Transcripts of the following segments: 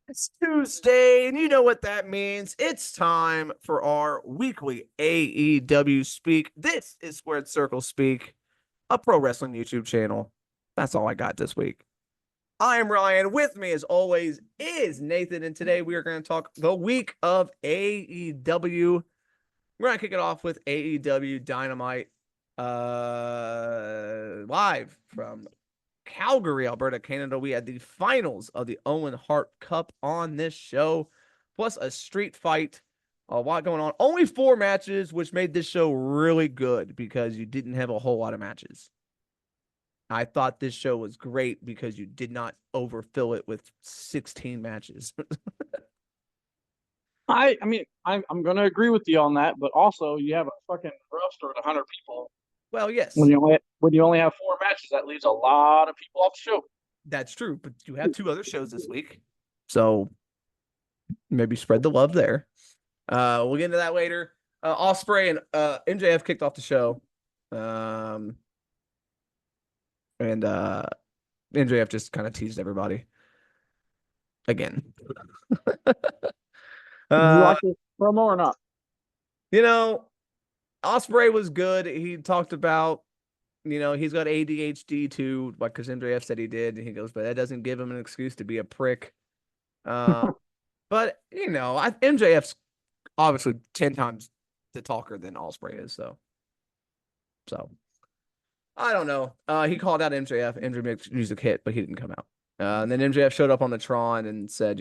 It's Tuesday, and you know what that means. It's time for our weekly AEW Speak. This is Squared Circle Speak, a pro wrestling YouTube channel. That's all I got this week. I am Ryan. With me, as always, is Nathan, and today we are going to talk the week of AEW. We're going to kick it off with AEW Dynamite live from Calgary, Alberta, Canada. We had the finals of the Owen Hart Cup on this show, plus a street fight. A lot going on. Only 4 matches, which made this show really good because you didn't have a whole lot of matches. I thought this show was great because you did not overfill it with 16 matches. I'm going to agree with you on that, but also you have a fucking roster of 100 people. Well, yes. When you only have 4 matches, that leaves a lot of people off the show. That's true, but you have 2 other shows this week, so maybe spread the love there. We'll get into that later. Ospreay and MJF kicked off the show, and MJF just kind of teased everybody again. Did you like this promo or not? You know, Ospreay was good. He talked about, he's got ADHD too, like, because MJF said he did. And he goes, but that doesn't give him an excuse to be a prick. But, MJF's obviously 10 times the talker than Ospreay is, so I don't know. He called out MJF. MJF makes music hit, but he didn't come out. And then MJF showed up on the Tron and said,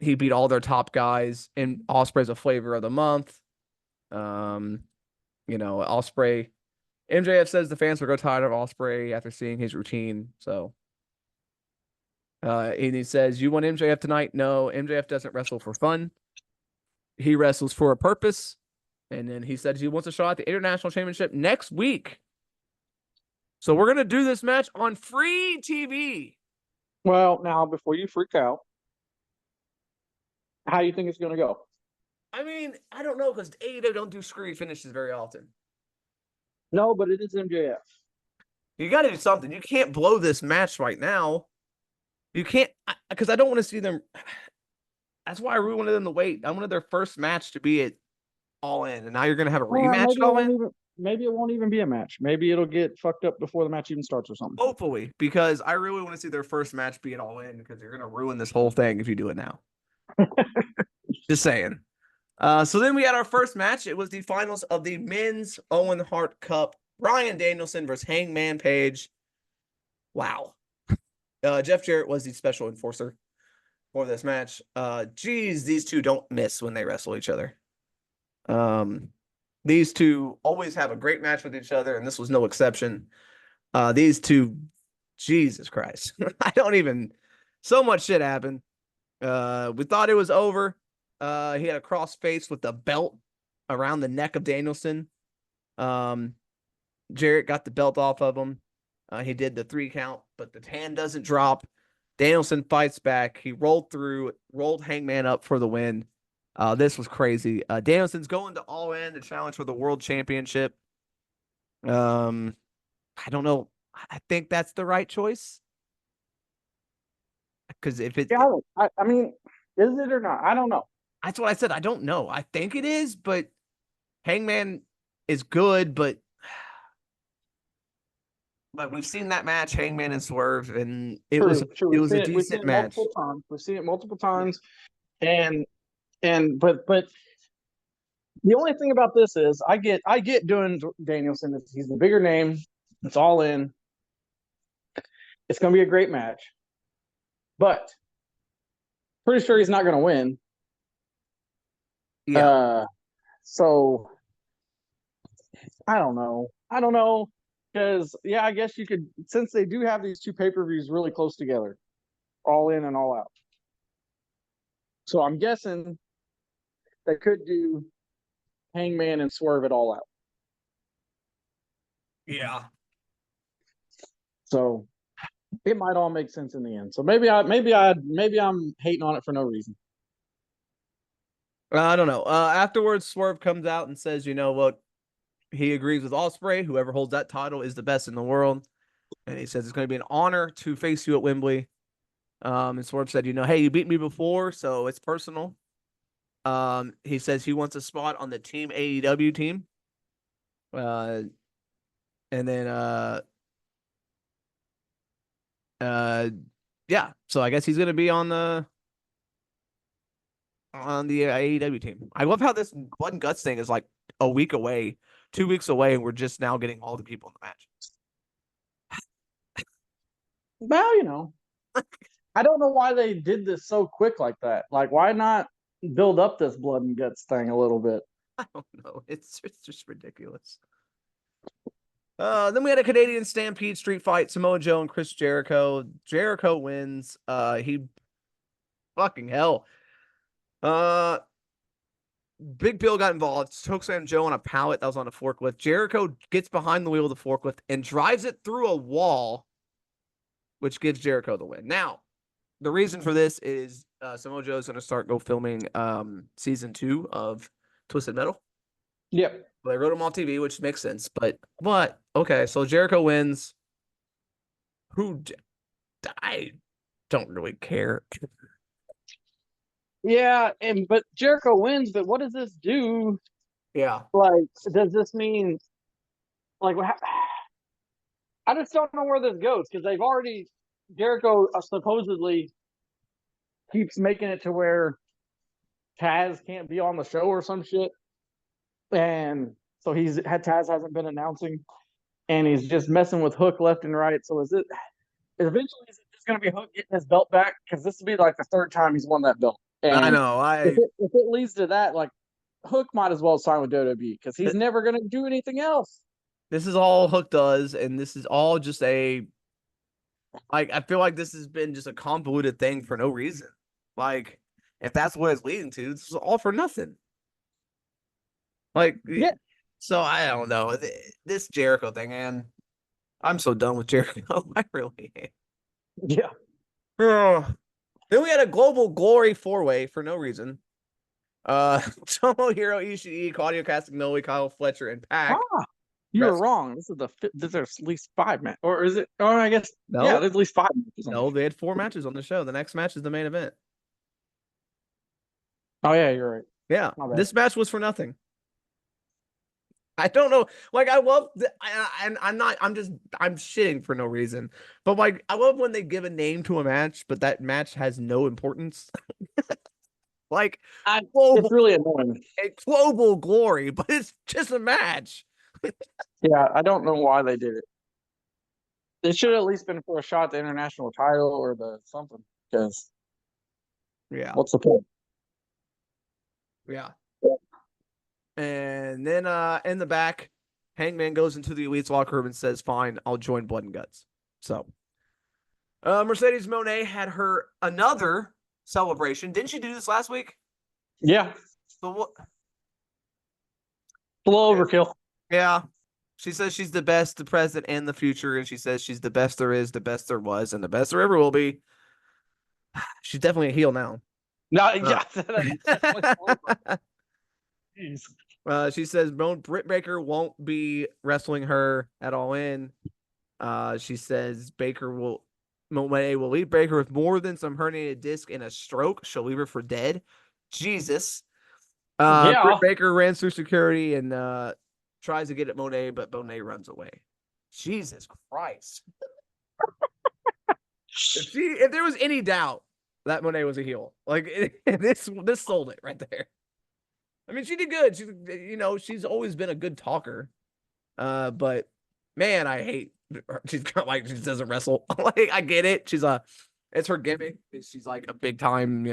he beat all their top guys, and Ospreay's a flavor of the month. Ospreay, MJF says the fans will grow tired of Ospreay after seeing his routine. So, and he says, you want MJF tonight? No, MJF doesn't wrestle for fun. He wrestles for a purpose. And then he said he wants a shot at the International Championship next week. So we're going to do this match on free TV. Well, now, before you freak out, how do you think it's going to go? I mean, I don't know, because AEW don't do screwy finishes very often. No, but it is MJF. You got to do something. You can't blow this match right now. You can't, because I don't want to see them. That's why I really wanted them to wait. I wanted their first match to be at All In, and now you're going to have a rematch at All In? Maybe it won't even be a match. Maybe it'll get fucked up before the match even starts or something. Hopefully, because I really want to see their first match be at All In, because you're going to ruin this whole thing if you do it now. Just saying. So then we had our first match. It was the finals of the men's Owen Hart Cup. Bryan Danielson versus Hangman Page. Wow. Jeff Jarrett was the special enforcer for this match. These two don't miss when they wrestle each other. These two always have a great match with each other, and this was no exception. These two, Jesus Christ. So much shit happened. We thought it was over. He had a cross face with the belt around the neck of Danielson. Jarrett got the belt off of him. He did the 3 count, but the hand doesn't drop. Danielson fights back. He rolled Hangman up for the win. This was crazy. Danielson's going to All In to challenge for the World Championship. I don't know. I think that's the right choice. Because if it, I mean, is it or not? I don't know. That's what I said. I don't know. I think it is, but Hangman is good, but we've seen that match, Hangman and Swerve, and it was a decent match. We've seen it multiple times, but the only thing about this is I get doing Danielson. He's the bigger name. It's All In. It's going to be a great match, but pretty sure he's not going to win. Yeah. So I don't know. Because, I guess you could, since they do have these 2 pay-per-views really close together, All In and All Out. So I'm guessing they could do Hangman and Swerve at All Out. Yeah. So it might all make sense in the end. So maybe I'm hating on it for no reason. I don't know. Afterwards, Swerve comes out and says, what? He agrees with Ospreay. Whoever holds that title is the best in the world. And he says it's going to be an honor to face you at Wembley. And Swerve said, hey, you beat me before, so it's personal. He says he wants a spot on the Team AEW team. And then yeah, so I guess he's gonna be on the AEW team. I love how this Blood and Guts thing is like a week away, 2 weeks away, and we're just now getting all the people in the match. Well, I don't know why they did this so quick like that. Like, why not build up this blood and guts thing a little bit? I don't know. It's just ridiculous. Then we had a Canadian Stampede street fight, Samoa Joe and Chris Jericho. Jericho wins. He fucking hell. Big Bill got involved, chokeslammed Joe on a pallet that was on a forklift. Jericho gets behind the wheel of the forklift and drives it through a wall, which gives Jericho the win. Now, the reason for this is Samoa Joe is going to go filming season 2 of Twisted Metal. Yep. They wrote him on TV, which makes sense. But okay, so Jericho wins. I don't really care. Yeah, but Jericho wins. But what does this do? Yeah. Like, does this mean, like, I just don't know where this goes because Jericho supposedly keeps making it to where Taz can't be on the show or some shit, and so Taz hasn't been announcing, and he's just messing with Hook left and right. So eventually is it just going to be Hook getting his belt back? Because this will be like the third time he's won that belt. And I know. If it leads to that, like, Hook might as well sign with WWE because he's never going to do anything else. This is all Hook does, and this is all just I feel like this has been just a convoluted thing for no reason. Like, if that's what it's leading to, this is all for nothing. Like, Yeah. So I don't know. This Jericho thing, man. I'm so done with Jericho. I really am. Yeah. Then we had a Global Glory 4-way for no reason. Tomohiro Ishii, Claudio Castagnoli, Kyle Fletcher, and Pac. You were wrong. There's at least 5 matches, or is it? Oh, I guess no. Yeah, there's at least 5 matches. No, they had 4 matches on the show. The next match is the main event. Oh yeah, you're right. Yeah, this match was for nothing. I don't know. Like, I love, and I'm shitting for no reason. But like, I love when they give a name to a match, but that match has no importance. Like, it's really annoying. Global Glory, but it's just a match. Yeah, I don't know why they did it. It should have at least been for a shot at the international title or the something. Because what's the point? Yeah. And then in the back, Hangman goes into the Elite's locker room and says, "Fine, I'll join Blood and Guts." So, Mercedes Moné had her another celebration. Didn't she do this last week? Yeah. So what? A little overkill. Yeah. She says she's the best, the present, and the future, and she says she's the best there is, the best there was, and the best there ever will be. She's definitely a heel now. No, yeah. She says Britt Baker won't be wrestling her at All In. She says Monet will leave Baker with more than some herniated disc and a stroke. She'll leave her for dead. Jesus. Britt Baker ran through security and tries to get at Monet, but Monet runs away. Jesus Christ. If there was any doubt that Monet was a heel, like this sold it right there. I mean, she did good. She's always been a good talker. But man, I hate her. She's kind of like, she doesn't wrestle. Like, I get it. It's her gimmick. She's like a big time,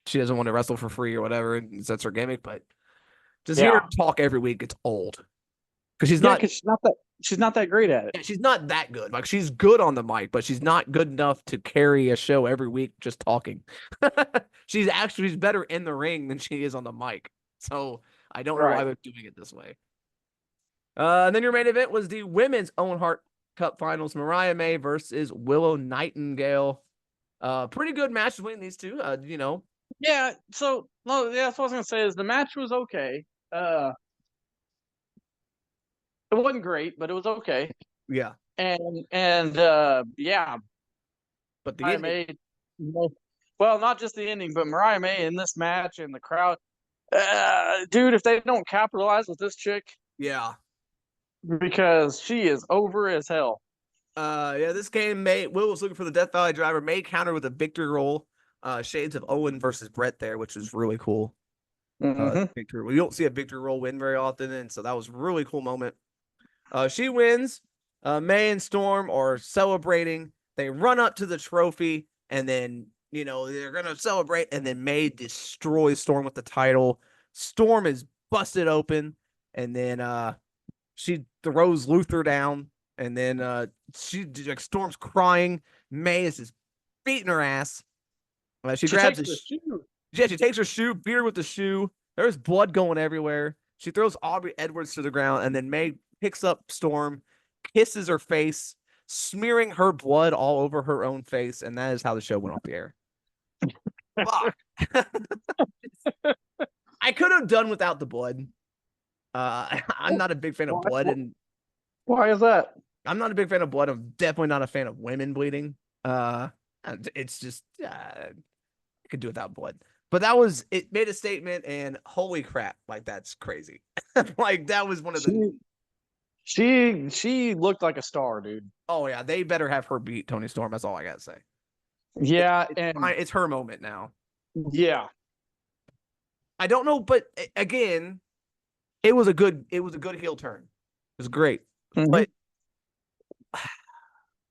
she doesn't want to wrestle for free or whatever. And that's her gimmick. But just hear her talk every week, it's old. Because she's not that great at it. Yeah, she's not that good. Like, she's good on the mic, but she's not good enough to carry a show every week just talking. She's better in the ring than she is on the mic. So I don't know why they're doing it this way. And then your main event was the women's Owen Hart Cup Finals. Mariah May versus Willow Nightingale. Pretty good match between these two. Yeah. So no, yeah. That's what I was gonna say. Is the match was okay. It wasn't great, but it was okay. Yeah. Yeah, But the Mariah ending, May, well, not just the ending, but Mariah May in this match and the crowd. Dude, if they don't capitalize with this chick, yeah. because she is over as hell. Yeah, this game, Will was looking for the Death Valley driver. May counter with a victory roll. Shades of Owen versus Brett there, which was really cool. Mm-hmm. Victory. We don't see a victory roll win very often, and so that was a really cool moment. She wins. May and Storm are celebrating. They run up to the trophy, and then they're gonna celebrate, and then May destroys Storm with the title. Storm is busted open, and then she throws Luther down, and then she like Storm's crying. May is just beating her ass. She She grabs takes a the shoe. yeah, she takes her shoe, beat her with the shoe. There's blood going everywhere. She throws Aubrey Edwards to the ground, and then May picks up Storm, kisses her face, smearing her blood all over her own face, and that is how the show went off the air. Fuck. I could have done without the blood. I'm not a big fan of blood, and Why is that? I'm not a big fan of blood. I'm definitely not a fan of women bleeding. Uh, it's just I could do without blood. But it made a statement, and holy crap, like that's crazy. Like that was one of the She looked like a star, dude. oh yeah, they better have her beat Tony Storm. That's all I gotta say. Yeah, It's and fine. It's her moment now. yeah. I don't know, but again, it was a good heel turn. It was great. Mm-hmm. But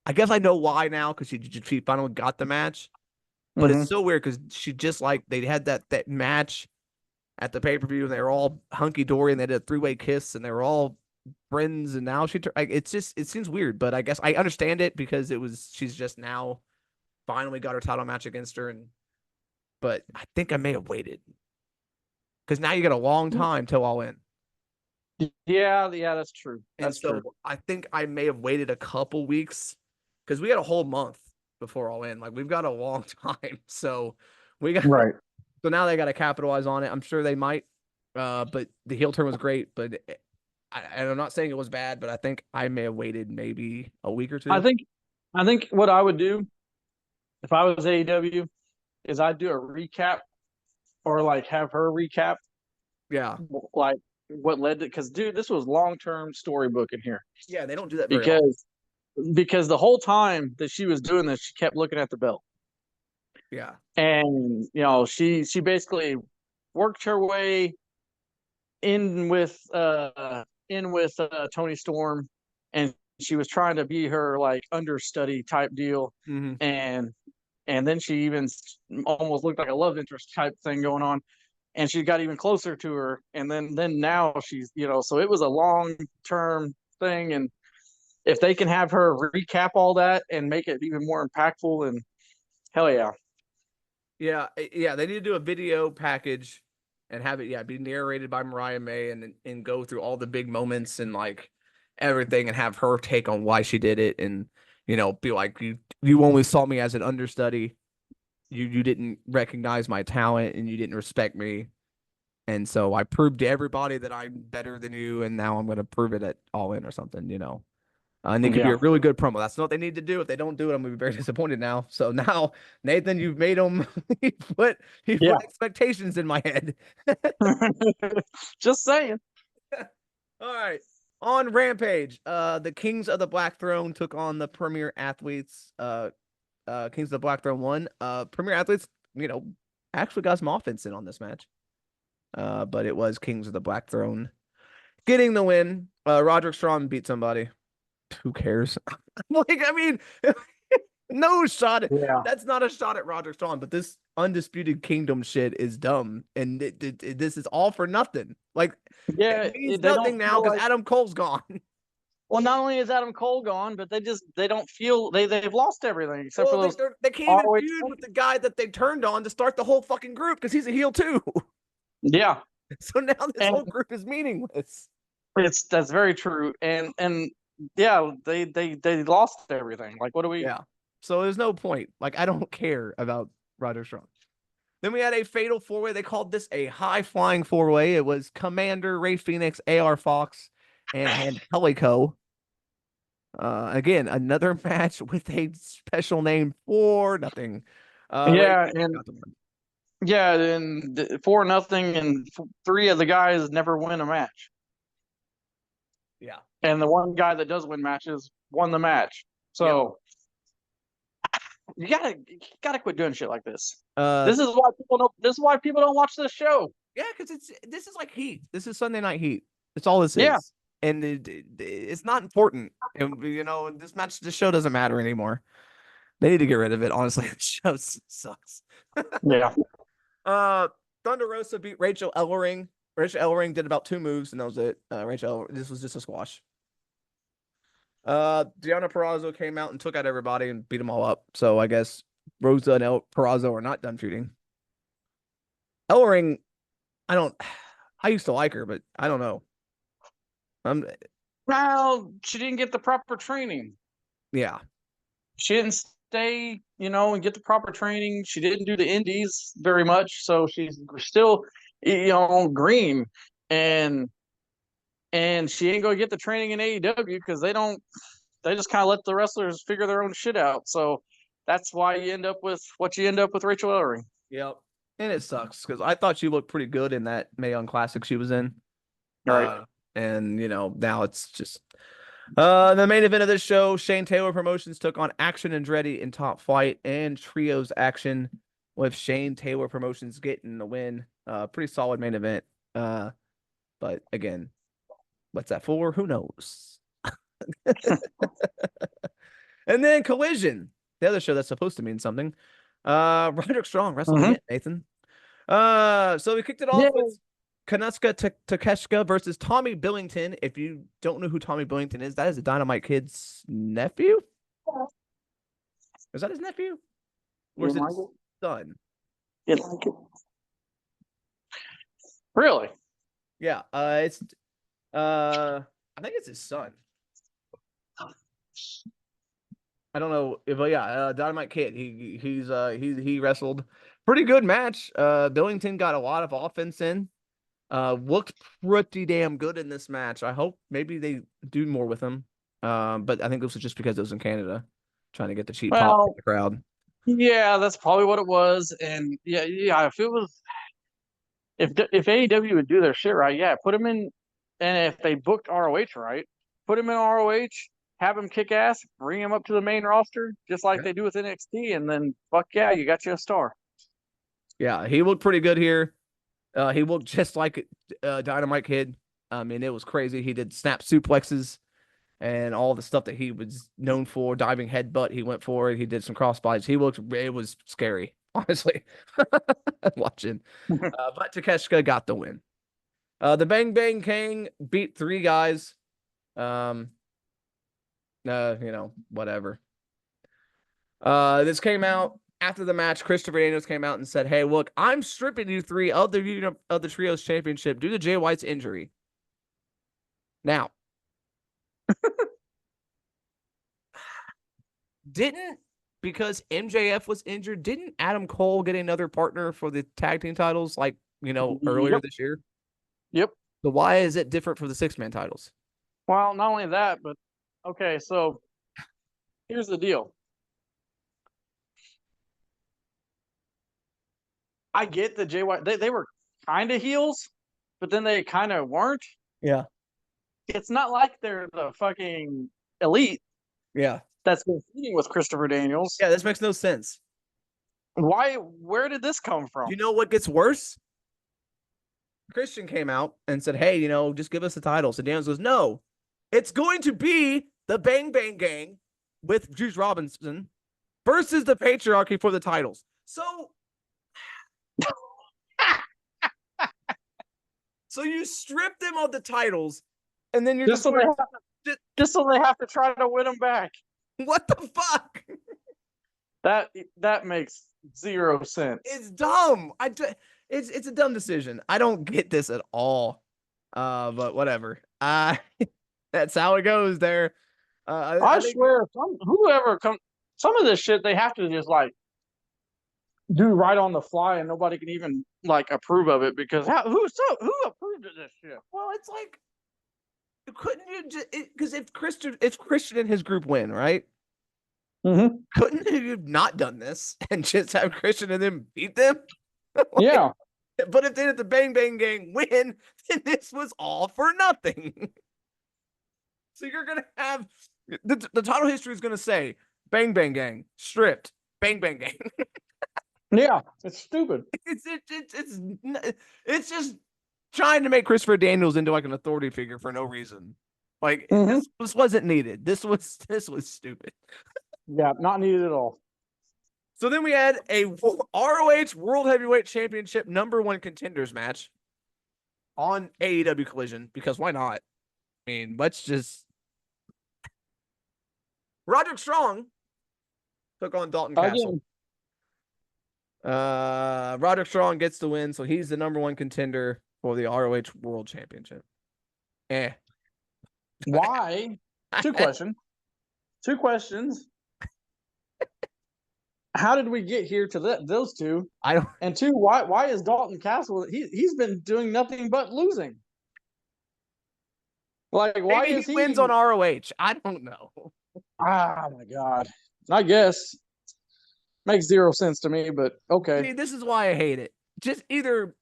I guess I know why now because she finally got the match. But Mm-hmm. it's so weird because she just like they had that match at the pay per view and they were all hunky dory and they did a 3-way kiss and they were all friends and now like it's just it seems weird, but I guess I understand it because she's just now finally got her title match against her but I think I may have waited because now you got a long time till All In. Yeah, that's true. And That's so true. I think I may have waited a couple weeks because we had a whole month before All In. Like we've got a long time. So we got Right. so now they got to capitalize on it. I'm sure they might. But the heel turn was great. But I'm not saying it was bad, but I think I may have waited maybe a week or I two. think I think what I would do if I was AEW is I'd do a recap or like have her recap Yeah. like what led to, because dude, this was long-term storybook in here. Yeah, they don't do that very often. Because the whole time that she was doing this, she kept looking at the belt. Yeah. And she basically worked her way in with Tony Storm, and she was trying to be her like understudy type deal, Mm-hmm. and then she even almost looked like a love interest type thing going on, and she got even closer to her, and then now she's so it was a long term thing, and if they can have her recap all that and make it even more impactful, and hell yeah. Yeah. Yeah. They need to do a video package and have it, be narrated by Mariah May and go through all the big moments and like everything and have her take on why she did it and be like you only saw me as an understudy. You didn't recognize my talent and you didn't respect me. And so I proved to everybody that I'm better than you, and now I'm gonna prove it at All In or something. And it could be Yeah. a really good promo. That's what they need to do. If they don't do it, I'm gonna be very disappointed now. So now, Nathan, you've made them. He put expectations in my head. Just saying. All right. On Rampage, the Kings of the Black Throne took on the Premier Athletes. Kings of the Black Throne won. Premier Athletes, actually got some offense in on this match. But it was Kings of the Black Throne getting the win. Roderick Strong beat somebody. Who cares? I mean, no shot. Yeah. That's not a shot at Roderick Strong, but this Undisputed Kingdom shit is dumb, and this is all for nothing. Like, Yeah, it means they nothing don't now feel because like. Adam Cole's gone. Well, not only is Adam Cole gone, but they don't feel they've lost everything except for Well, those they can't even ROH. feud with the guy that they turned on to start the whole fucking group because he's a heel too. Yeah, So now this and whole group is meaningless. that's very true. And yeah, they lost everything. Like, what do we? Yeah. So there's no point. Like, I don't care about Roderick Strong. Then we had a fatal 4-way. They called this a high flying 4-way. It was Commander, Ray Phoenix, AR Fox, and Angelico. Again, another match with a special name for nothing. Yeah, Rampage and got the win. yeah, and 4-0, and three of the guys never win a match. Yeah. And the one guy that does win matches won the match. Yep. So you gotta quit doing shit like this. Uh, This is why people don't. This is why people don't watch this show. yeah, because this is like Heat. This is Sunday Night Heat. That's all this Yeah, is, and it's not important. And this show doesn't matter anymore. They need to get rid of it. Honestly, the show sucks. yeah. Uh, Thunder Rosa beat Rachel Ellering. Rachel Ellering did about 2 moves, and that was it. This was just a squash. Deonna Purrazzo came out and took out everybody and beat them all up. So I guess Rosa and Purrazzo are not done feuding. Ellering, I don't. I used to like her, but I don't know. Well, she didn't get the proper training. Yeah, She didn't stay, and get the proper training. She didn't do the indies very much, so she's still, green, and she ain't gonna get the training in AEW because they don't. They just kind of let the wrestlers figure their own shit out. So that's why you end up with what you end up with Rachel Ellering. yep. And it sucks because I thought she looked pretty good in that Mae Young Classic she was in. All right. And now it's just the main event of this show. Shane Taylor Promotions took on Action Andretti in Top Flight and Trios Action with Shane Taylor Promotions getting the win. Pretty solid main event. But again, what's that for? Who knows? And then Collision, the other show that's supposed to mean something. Roderick Strong wrestled again, Nathan. So we kicked it off with Kanuska Takeshka versus Tommy Billington. If you don't know who Tommy Billington is, that is the Dynamite Kid's nephew. Is that his nephew? Or is it his son? You like it? Really? Yeah. It's I think it's his son. I don't know, but yeah, Dynamite Kid. He wrestled pretty good match. Billington got a lot of offense in. Looked pretty damn good in this match. I hope maybe they do more with him. But I think this was just because it was in Canada, trying to get the cheap pop in the crowd. Yeah, that's probably what it was. And yeah, if it was, if AEW would do their shit right, yeah, put him in. And if they booked ROH right, put him in ROH, have him kick ass, bring him up to the main roster, just like they do with NXT, and then fuck yeah, you got you a star. Yeah, he looked pretty good here. He looked just like Dynamite Kid. I mean, it was crazy. He did snap suplexes and all the stuff that he was known for. Diving headbutt, he went for it. He did some crossbodies. It was scary, honestly, watching. But Takeshka got the win. The Bang Bang King beat 3 guys. Whatever. This came out after the match. Christopher Daniels came out and said, "Hey, look, I'm stripping you 3 of the Trios Championship due to Jay White's injury." Now, because MJF was injured, didn't Adam Cole get another partner for the tag team titles earlier this year? Yep. So why is it different for the 6-man titles? Well, not only that, but okay, so here's the deal. I get the Jay White. They were kind of heels, but then they kind of weren't. Yeah. It's not like they're the fucking elite. Yeah. That's been feuding with Christopher Daniels. Yeah, this makes no sense. Where did this come from? You know what gets worse? Christian came out and said, "Hey, just give us the title." So Daniels goes, "No, it's going to be the Bang Bang Gang with Juice Robinson versus the Patriarchy for the titles." So, you strip them of the titles, and then you're just so they have to try to win them back. What the fuck? That makes 0 sense. It's dumb. It's a dumb decision. I don't get this at all. But whatever. That's how it goes there. I swear, some of this shit they have to just like do right on the fly, and nobody can even like approve of it because who approved of this shit? Well, it's like couldn't you just because if Christian and his group win, right? Mm-hmm. Couldn't you have not done this and just have Christian and them beat them? Like, Yeah. but if they did the Bang Bang Gang win, then this was all for nothing. So you're gonna have the title history is gonna say Bang Bang Gang stripped, Bang Bang Gang. Yeah. It's stupid. It's just trying to make Christopher Daniels into like an authority figure for no reason. Like Mm-hmm. this wasn't needed. This was stupid. Yeah, not needed at all. So then we had a ROH World Heavyweight Championship #1 contenders match on AEW Collision because why not? I mean, let's just. Roderick Strong took on Dalton Castle. Roderick Strong gets the win, so he's the #1 contender for the ROH World Championship. Why? Two questions. How did we get here to those two? I don't. And two, why is Dalton Castle? He's been doing nothing but losing. Like, why Maybe is he wins on ROH? I don't know. Ah, my God. I guess makes zero sense to me, but okay. See, this is why I hate it. Just either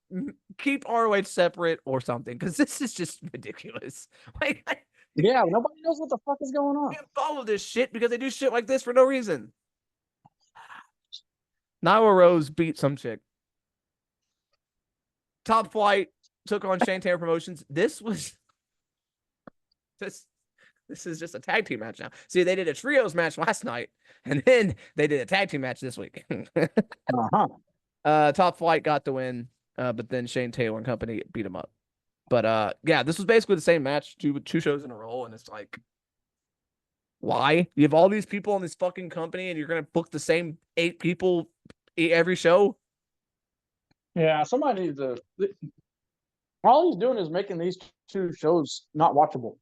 keep ROH separate or something, because this is just ridiculous. Like, yeah, nobody knows what the fuck is going on. I can't follow this shit because they do shit like this for no reason. Nyla Rose beat some chick. Top Flight took on Shane Taylor Promotions. This is just a tag team match now. See, they did a trios match last night, and then they did a tag team match this week. Top Flight got the win, but then Shane Taylor and company beat him up. But yeah, this was basically the same match, two shows in a row, and it's like, why? You have all these people in this fucking company, and you're gonna book the same 8 people every show? Yeah, somebody needs to. All he's doing is making these two shows not watchable.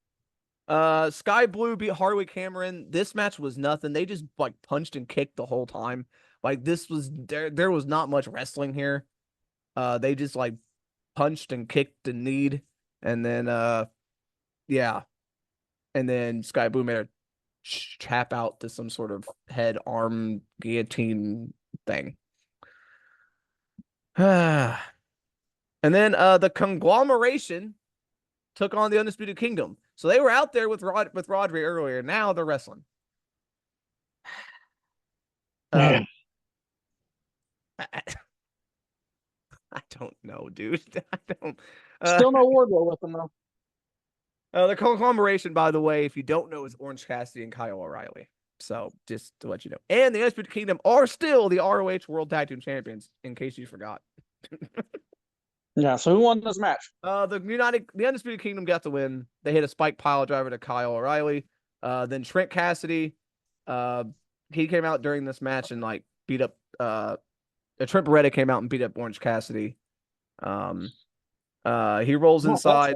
Sky Blue beat Hardwick Cameron. This match was nothing. They just like punched and kicked the whole time. Like this was there was not much wrestling here. They just like punched and kicked and kneed, and then yeah, and then Sky Blue made a tap out to some sort of head arm guillotine thing. And then the conglomeration took on the Undisputed Kingdom. So they were out there with Rodri earlier. Now they're wrestling. I don't know, dude. I don't. Still no Wardlow with them though. The conglomeration, by the way, if you don't know, is Orange Cassidy and Kyle O'Reilly. So just to let you know, and the Undisputed Kingdom are still the ROH World Tag Team Champions. In case you forgot. Yeah. So who won this match? The Undisputed Kingdom got the win. They hit a spike pile driver to Kyle O'Reilly. Then Trent Cassidy, he came out during this match and like beat up. Trent Beretta came out and beat up Orange Cassidy. He rolls inside.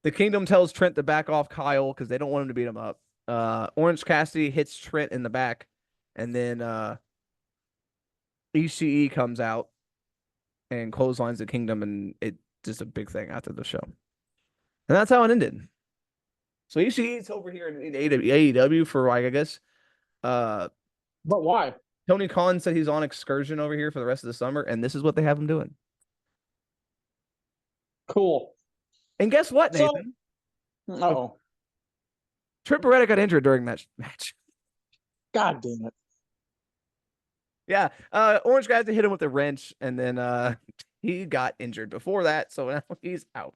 The Kingdom tells Trent to back off Kyle because they don't want him to beat him up. Orange Cassidy hits Trent in the back, and then ECE comes out and clotheslines the Kingdom, and it's just a big thing after the show. And that's how it ended. So ECE's over here in AEW for like, I guess. But why? Tony Khan said he's on excursion over here for the rest of the summer, and this is what they have him doing. Cool. And guess what, Nathan? Uh-oh. Trent Beretta got injured during that match. God damn it. Yeah. Orange guy had to hit him with a wrench, and then he got injured before that, so now he's out.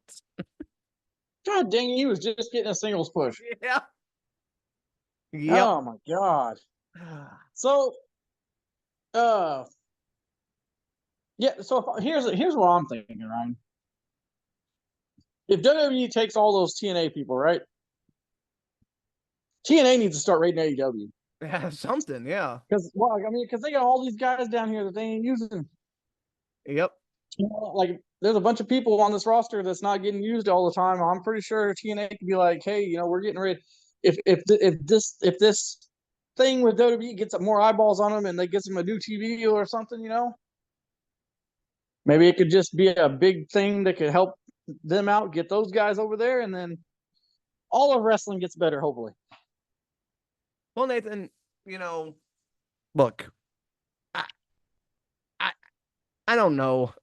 God dang it, he was just getting a singles push. Yeah. Yep. Oh my God. So yeah, so here's what I'm thinking, Ryan. If WWE takes all those TNA people, right? TNA needs to start rating AEW. Yeah, something, yeah. Because they got all these guys down here that they ain't using. Yep. You know, like there's a bunch of people on this roster that's not getting used all the time. I'm pretty sure TNA could be like, hey, you know, we're getting rid. If this thing with WWE gets more eyeballs on them and they get them a new TV deal or something, you know, maybe it could just be a big thing that could help them out, get those guys over there, and then all of wrestling gets better, hopefully. Well, Nathan, look, I I, I don't know.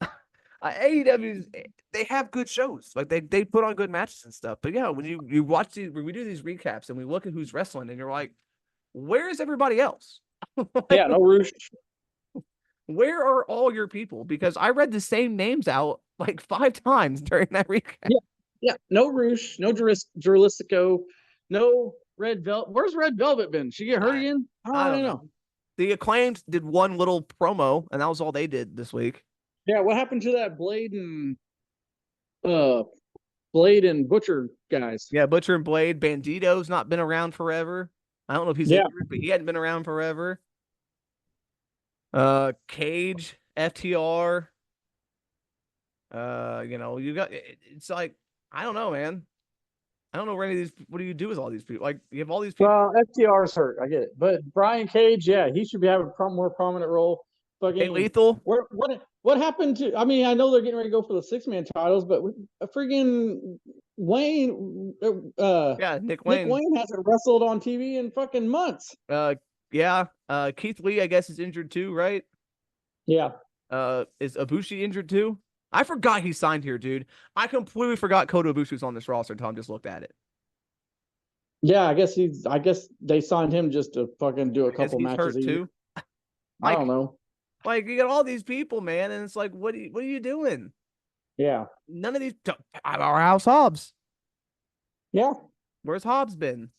AEW, they have good shows. Like they put on good matches and stuff. But yeah, when you watch when we do these recaps and we look at who's wrestling, and you're like, where is everybody else? Yeah, no Roosh. Where are all your people? Because I read the same names out like 5 times during that recap. Yeah, no Roosh, no Jurlistico, no Red Velvet. Where's Red Velvet been? She get hurt again? I don't really know. The Acclaimed did one little promo, and that was all they did this week. Yeah, what happened to that Blade and Butcher guys? Yeah, Butcher and Blade. Bandito's not been around forever. I don't know if he's injured, but he hadn't been around forever. Cage, FTR. You got it's like I don't know, man. I don't know where any of these. What do you do with all these people? Like you have all these people. Well, FTR's hurt. I get it, but Brian Cage, yeah, he should be having a more prominent role. Hey, Lethal. What happened to? I mean, I know they're getting ready to go for the 6-man titles, but freaking Wayne, Nick Nick Wayne hasn't wrestled on TV in fucking months. Keith Lee, I guess, is injured too, right? Yeah. Is Ibushi injured too? I forgot he signed here, dude. I completely forgot Kota Ibushi was on this roster until I just looked at it. Yeah, I guess they signed him just to fucking do a couple matches hurt too. I don't know. Like you got all these people, man, and it's like, what are you doing? Yeah. None of these. Our house Hobbs. Yeah. Where's Hobbs been?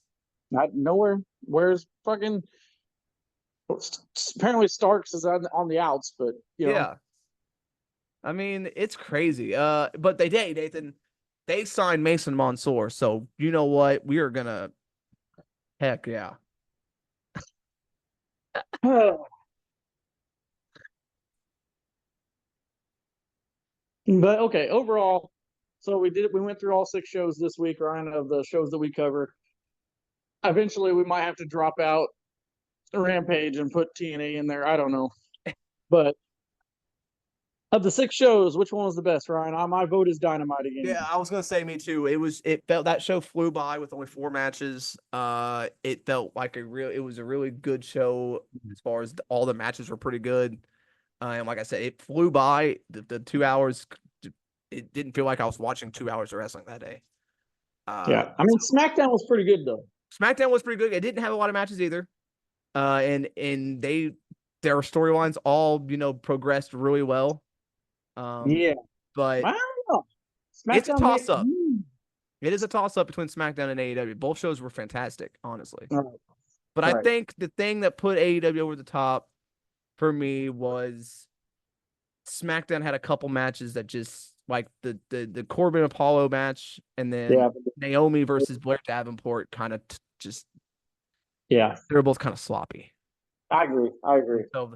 Not nowhere. Where's fucking? Apparently Starks is on the outs, but yeah. I mean, it's crazy. But they did, Nathan. They signed Mason Mansour, so you know what? We are gonna. Heck yeah. But okay, overall, so we went through all 6 shows this week, Ryan, of the shows that we cover. Eventually we might have to drop out Rampage and put TNA in there. I don't know. But of the 6 shows, which one was the best, Ryan? My vote is Dynamite again. Yeah, I was gonna say me too. It felt that show flew by with only 4 matches. It felt like it was a really good show as far as all the matches were pretty good. And like I said, it flew by. The 2 hours, it didn't feel like I was watching 2 hours of wrestling that day. Yeah, I mean SmackDown was pretty good though. SmackDown was pretty good. It didn't have a lot of matches either. And their storylines all progressed really well. Yeah, but I don't know. It's a toss up. It is a toss up between SmackDown and AEW. Both shows were fantastic, honestly. Right. But I think the thing that put AEW over the top for me was SmackDown had a couple matches that just like the Corbin Apollo match, and then Naomi versus Blair Davenport kind of they're both kind of sloppy. I agree. So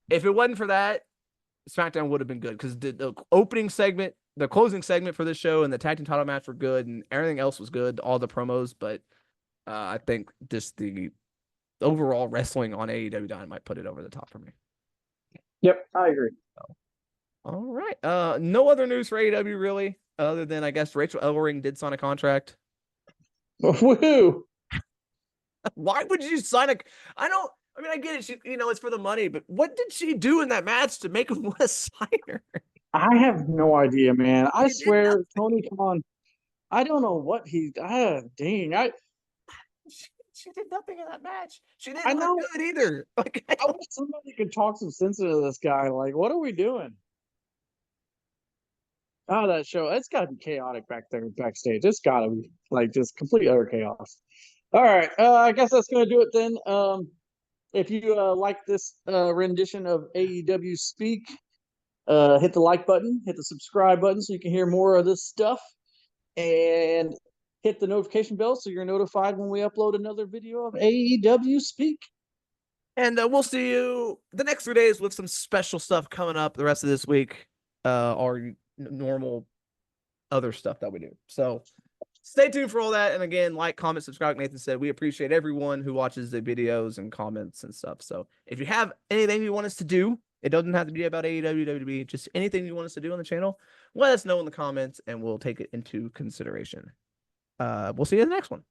if it wasn't for that, SmackDown would have been good because the opening segment, the closing segment for this show, and the tag team title match were good, and everything else was good, all the promos. But I think just the overall wrestling on AEW Dynamite put it over the top for me. Yep, I agree. So, all right. No other news for AEW really, other than I guess Rachel Ellering did sign a contract. Woohoo! Why would you sign a? I mean, I get it. She, it's for the money, but what did she do in that match to make him want to sign her? I have no idea, man. I swear, Tony Khan. I don't know what he. Dang! She did nothing in that match. She didn't look good either. Like, I wish somebody could talk some sense into this guy. Like, what are we doing? Oh, that show. It's got to be chaotic back there backstage. It's got to be like just complete utter chaos. All right. I guess that's going to do it then. If you like this rendition of AEW Speak, hit the like button, hit the subscribe button so you can hear more of this stuff, and hit the notification bell so you're notified when we upload another video of AEW Speak. And we'll see you the next 3 days with some special stuff coming up the rest of this week, or normal other stuff that we do. So stay tuned for all that. And again, like, comment, subscribe. Like Nathan said, we appreciate everyone who watches the videos and comments and stuff. So if you have anything you want us to do, it doesn't have to be about AEW, WWE, just anything you want us to do on the channel, let us know in the comments and we'll take it into consideration. we'll see you in the next one.